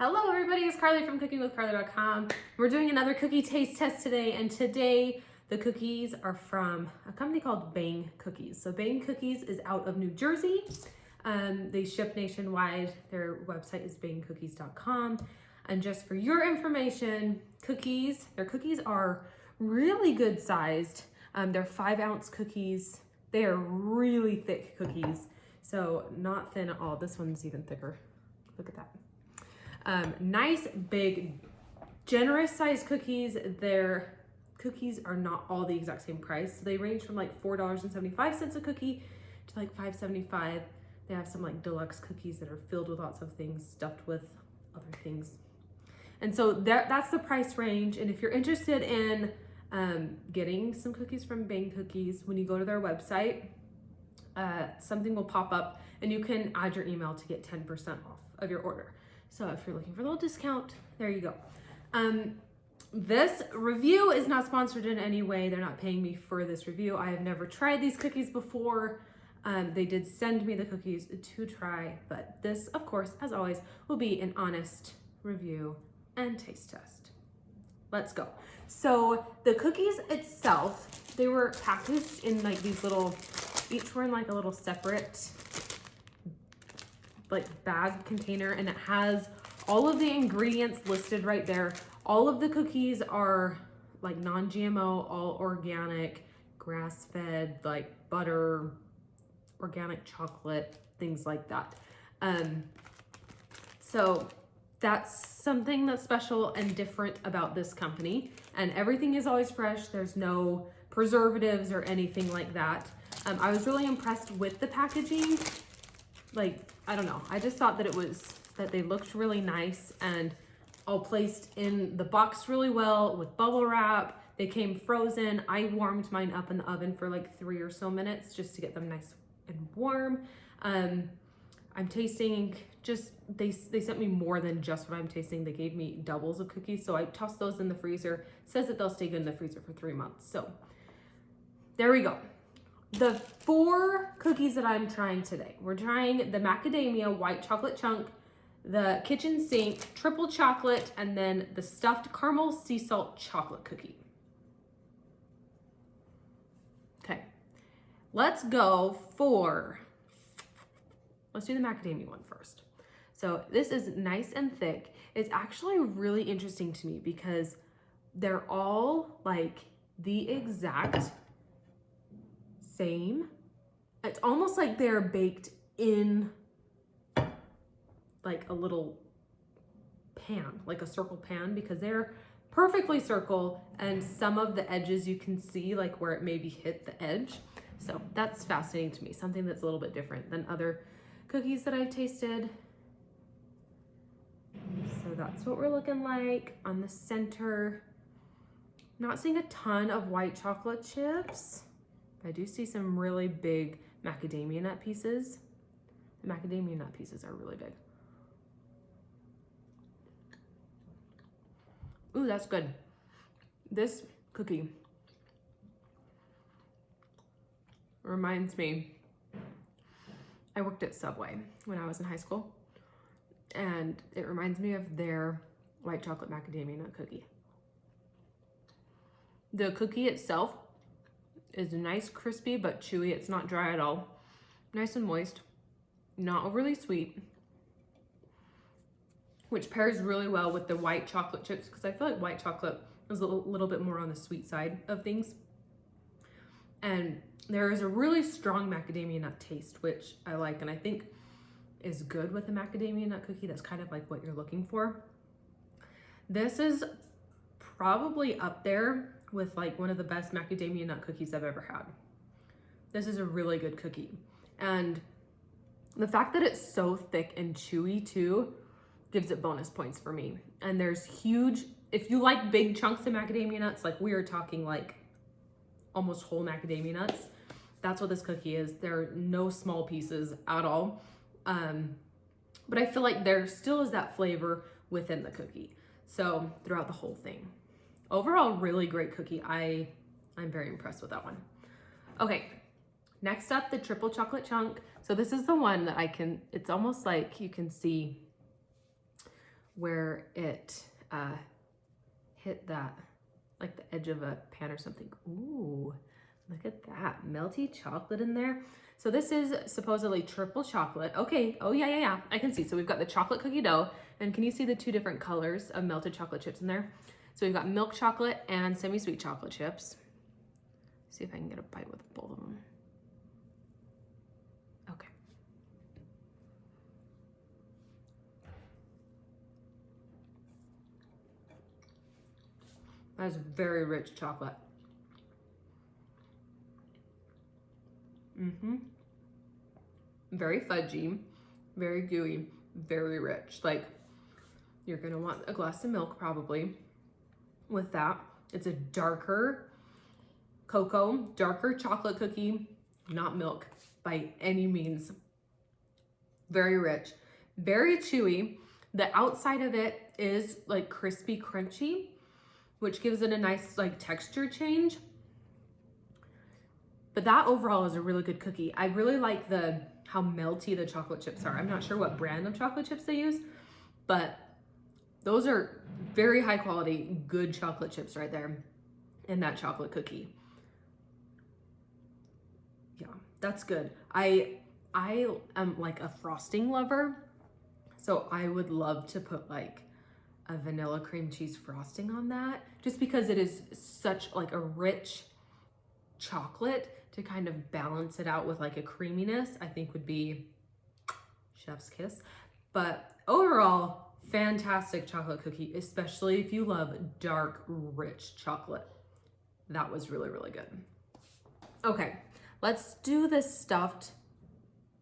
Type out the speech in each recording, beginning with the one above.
Hello everybody, it's Carly from cookingwithcarly.com. We're doing another cookie taste test today, and today the cookies are from a company called Bang Cookies. So Bang Cookies is out of New Jersey. They ship nationwide. Their website is bangcookies.com. And just for your information, their cookies are really good sized. They're 5-ounce cookies. They are really thick cookies. So not thin at all. This one's even thicker. Look at that. Nice, big, generous sized cookies. Their cookies are not all the exact same price. So they range from like $4.75 a cookie to like $5.75. They have some like deluxe cookies that are filled with lots of things, stuffed with other things. And so that's the price range. And if you're interested in getting some cookies from Bang Cookies, when you go to their website, something will pop up and you can add your email to get 10% off of your order. So if you're looking for a little discount, there you go. This review is not sponsored in any way. They're not paying me for this review. I have never tried these cookies before. They did send me the cookies to try, but this, of course, as always, will be an honest review and taste test. Let's go. So the cookies itself, they were packaged in like these little, each were in like a little separate like bag container, and it has all of the ingredients listed right there. All of the cookies are like non-GMO, all organic, grass-fed, like butter, organic chocolate, things like that. So that's something that's special and different about this company. And everything is always fresh. There's no preservatives or anything like that. I was really impressed with the packaging. Like, I don't know, I just thought that they looked really nice and all placed in the box really well with bubble wrap. They came frozen. I warmed mine up in the oven for like 3 or so minutes just to get them nice and warm. I'm tasting they sent me more than just what I'm tasting. They gave me doubles of cookies. So I tossed those in the freezer. It says that they'll stay good in the freezer for 3 months. So there we go. The 4 cookies that I'm trying today. We're trying the macadamia white chocolate chunk, the kitchen sink triple chocolate, and then the stuffed caramel sea salt chocolate cookie. Okay, let's do the macadamia one first. So this is nice and thick. It's actually really interesting to me because they're all like the exact same. It's almost like they're baked in like a little pan, like a circle pan, because they're perfectly circle, and some of the edges you can see like where it maybe hit the edge. So that's fascinating to me, something that's a little bit different than other cookies that I've tasted. So that's what we're looking like on the center. I'm not seeing a ton of white chocolate chips. I do see some really big macadamia nut pieces. The macadamia nut pieces are really big. Ooh, that's good. This cookie reminds me, I worked at Subway when I was in high school, and it reminds me of their white chocolate macadamia nut cookie. The cookie itself is nice, crispy, but chewy. It's not dry at all. Nice and moist, not overly sweet, which pairs really well with the white chocolate chips, because I feel like white chocolate is a little bit more on the sweet side of things. And there is a really strong macadamia nut taste, which I like, and I think is good with a macadamia nut cookie. That's kind of like what you're looking for. This is probably up there with like one of the best macadamia nut cookies I've ever had. This is a really good cookie. And the fact that it's so thick and chewy too gives it bonus points for me. And there's huge, if you like big chunks of macadamia nuts, like we are talking like almost whole macadamia nuts, that's what this cookie is. There are no small pieces at all. But I feel like there still is that flavor within the cookie. So throughout the whole thing. Overall, really great cookie. I'm very impressed with that one. Okay, next up, the triple chocolate chunk. So this is the one that it's almost like you can see where it hit that, like the edge of a pan or something. Ooh, look at that, melty chocolate in there. So this is supposedly triple chocolate. Okay, oh yeah, I can see. So we've got the chocolate cookie dough, and can you see the two different colors of melted chocolate chips in there? So we've got milk chocolate and semi-sweet chocolate chips. See if I can get a bite with both of them. Okay. That's very rich chocolate. Very fudgy, very gooey, very rich. Like, you're gonna want a glass of milk probably with that. It's a darker cocoa, darker chocolate cookie, not milk by any means. Very rich, very chewy. The outside of it is like crispy, crunchy, which gives it a nice like texture change. But that overall is a really good cookie. I really like how melty the chocolate chips are. I'm not sure what brand of chocolate chips they use, but those are very high quality, good chocolate chips right there in that chocolate cookie. Yeah, that's good. I am like a frosting lover, so I would love to put like a vanilla cream cheese frosting on that, just because it is such like a rich chocolate. To kind of balance it out with like a creaminess, I think would be chef's kiss. But overall, fantastic chocolate cookie, especially if you love dark, rich chocolate. That was really, really good. Okay, let's do this stuffed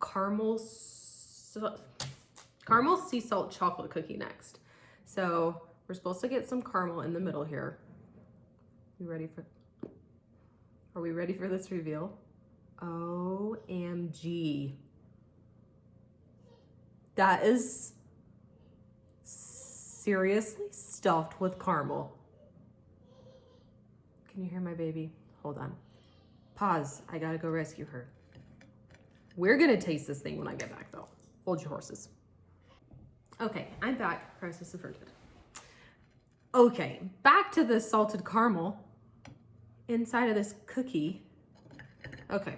caramel sea salt chocolate cookie next. So we're supposed to get some caramel in the middle here. You ready for? Are we ready for this reveal? OMG. That is seriously stuffed with caramel. Can you hear my baby? Hold on. Pause. I gotta go rescue her. We're gonna taste this thing when I get back though. Hold your horses. Okay, I'm back. Crisis averted. Okay, back to the salted caramel inside of this cookie. Okay.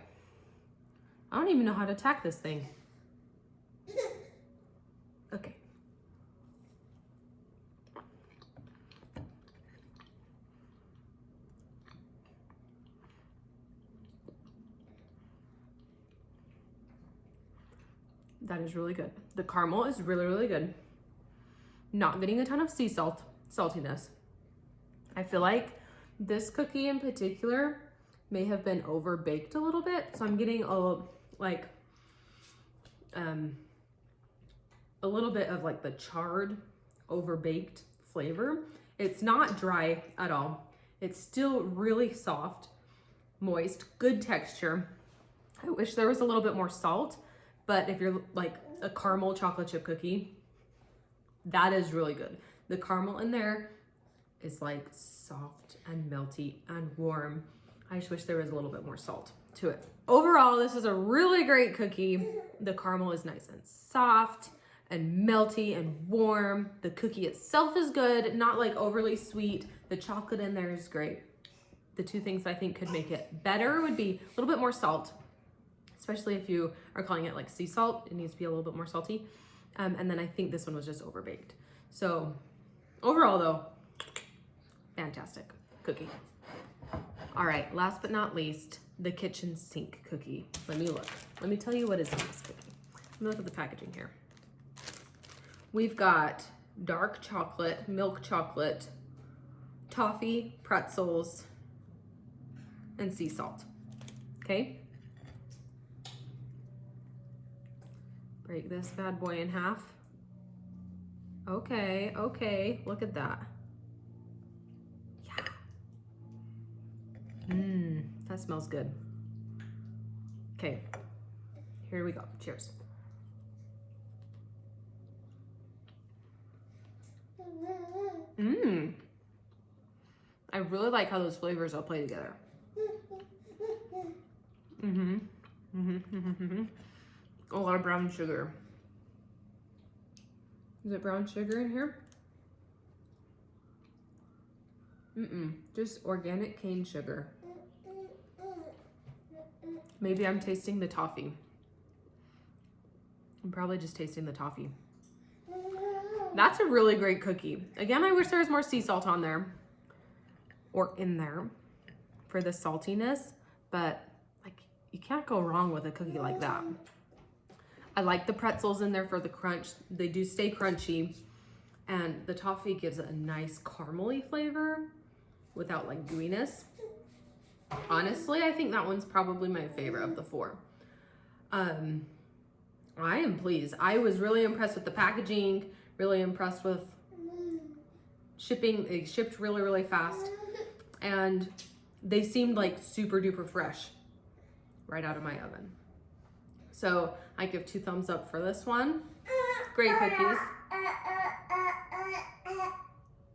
I don't even know how to attack this thing. Okay. That is really good. The caramel is really, really good. Not getting a ton of sea salt, saltiness. I feel like this cookie in particular may have been over baked a little bit. So I'm getting a little bit of like the charred, over baked flavor. It's not dry at all. It's still really soft, moist, good texture. I wish there was a little bit more salt, but if you're like a caramel chocolate chip cookie, that is really good. The caramel in there is like soft and melty and warm. I just wish there was a little bit more salt to it. Overall, this is a really great cookie. The caramel is nice and soft and melty and warm. The cookie itself is good, not like overly sweet. The chocolate in there is great. The two things I think could make it better would be a little bit more salt, especially if you are calling it like sea salt. It needs to be a little bit more salty. And then I think this one was just overbaked. So overall though, fantastic cookie. All right, last but not least, the kitchen sink cookie. Let me look. Let me tell you what is in this cookie. Let me look at the packaging here. We've got dark chocolate, milk chocolate, toffee, pretzels, and sea salt. Okay? Break this bad boy in half. Okay, okay, look at that. Yeah. That smells good. Okay, here we go. Cheers. I really like how those flavors all play together. A lot of brown sugar. Is it brown sugar in here? Just organic cane sugar. Maybe I'm tasting the toffee. I'm probably just tasting the toffee. That's a really great cookie. Again, I wish there was more sea salt on there or in there for the saltiness, but like you can't go wrong with a cookie like that. I like the pretzels in there for the crunch. They do stay crunchy, and the toffee gives it a nice caramely flavor without like gooiness. Honestly, I think that one's probably my favorite of the four. I am pleased. I was really impressed with the packaging, really impressed with shipping. They shipped really, really fast, and they seemed like super duper fresh right out of my oven. So I give 2 thumbs up for this one. Great cookies.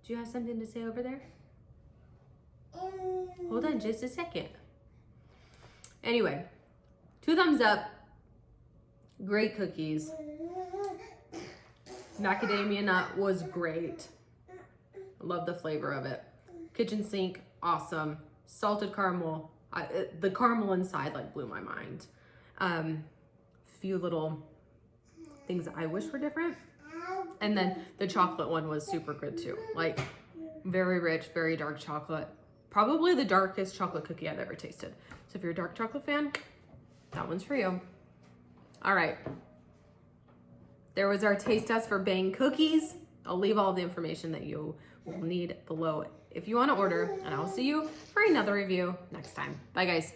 Do you have something to say over there? Hold on just a second. Anyway, 2 thumbs up. Great cookies. Macadamia nut was great. Love the flavor of it. Kitchen sink, awesome. Salted caramel. The caramel inside like blew my mind. Few little things that I wish were different. And then the chocolate one was super good too. Like very rich, very dark chocolate. Probably the darkest chocolate cookie I've ever tasted. So if you're a dark chocolate fan, that one's for you. All right. There was our taste test for Bang cookies. I'll leave all the information that you will need below if you want to order, and I'll see you for another review next time. Bye guys.